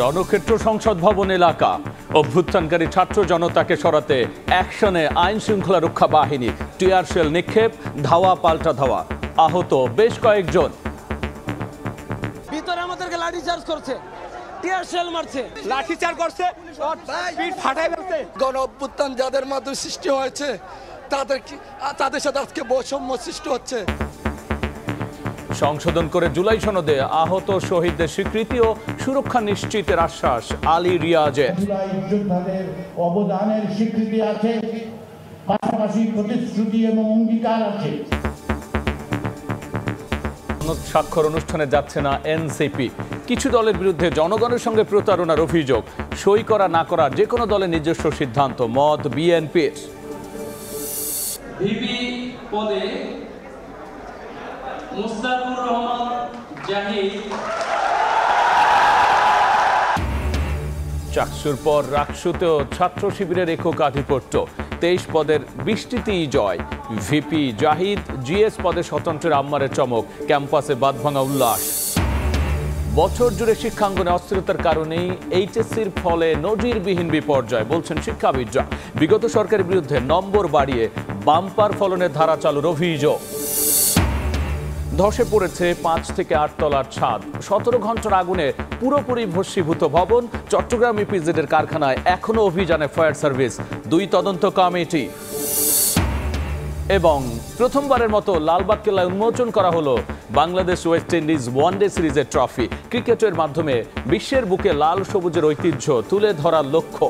রণক্ষেত্র সংসদ ভবন এলাকা, অভ্যুত্থানকারী ছাত্র জনতাকে সরাতে অ্যাকশনে আইন শৃঙ্খলা রক্ষা বাহিনী, টিয়ার শেল নিক্ষেপ, ধাওয়া পাল্টা ধাওয়া, আহত বেশ কয়েকজন। ভিতরে আমাদেরকে লাঠিচার্জ করছে, টিয়ার শেল মারছে, লাঠিচার্জ করছে, পিঠ ফাটাই ফেলছে। গণ অভ্যুত্থান যাদের মাধ্যমে সৃষ্টি হয়েছে তাদের সাথে আজকে বৈষম্য সৃষ্টি হচ্ছে। সংশোধন করে জুলাই সনদে আহত শহীদদের স্বীকৃতি ও সুরক্ষা নিশ্চিতের আশ্বাস আলী রিয়াজের। জুলাই যোদ্ধাদের অবদানের স্বীকৃতি আছে, পাশাপাশি প্রতিশ্রুতি এবং অঙ্গীকার আছে। স্বাক্ষর অনুষ্ঠানে যাচ্ছে না এনসিপি। কিছু দলের বিরুদ্ধে জনগণের সঙ্গে প্রতারণার অভিযোগ। সই করা না করা যে কোনো দলের নিজস্ব সিদ্ধান্ত, মত বিএনপির। ভিপি পদে মুস্তাকুর রহমান জাহিদ। চাকসুর পর রাকসুতেও ছাত্র শিবিরের একক আধিপত্য, 23 পদের 20টিতেই জয়। ভিপি জাহিদ, জিএস পদে স্বতন্ত্রের আম্মারের চমক, ক্যাম্পাসে বাঁধভাঙা উল্লাস। বছর জুড়ে শিক্ষাঙ্গনে অস্থিরতার কারণেই এইচএসসির ফলে নজিরবিহীন বিপর্যয় বলছেন শিক্ষাবিদরা। বিগত সরকারের বিরুদ্ধে নম্বর বাড়িয়ে বাম্পার ফলনের ধারা চালুর অভিযোগ। ধসে পড়েছে 5 থেকে 8 তলার ছাদ, 17 ঘন্টার আগুনে পুরোপুরি ভস্মীভূত ভবন। চট্টগ্রাম ইপিজেডের কারখানায় এখনো অভিযানে ফায়ার সার্ভিস, 2 তদন্ত কমিটি। এবং প্রথমবারের মতো লালবাগ কেল্লায় উন্মোচন করা হলো বাংলাদেশ ওয়েস্ট ইন্ডিজ ওয়ানডে সিরিজের ট্রফি। ক্রিকেটের মাধ্যমে বিশ্বের বুকে লাল সবুজের ঐতিহ্য তুলে ধরার লক্ষ্য।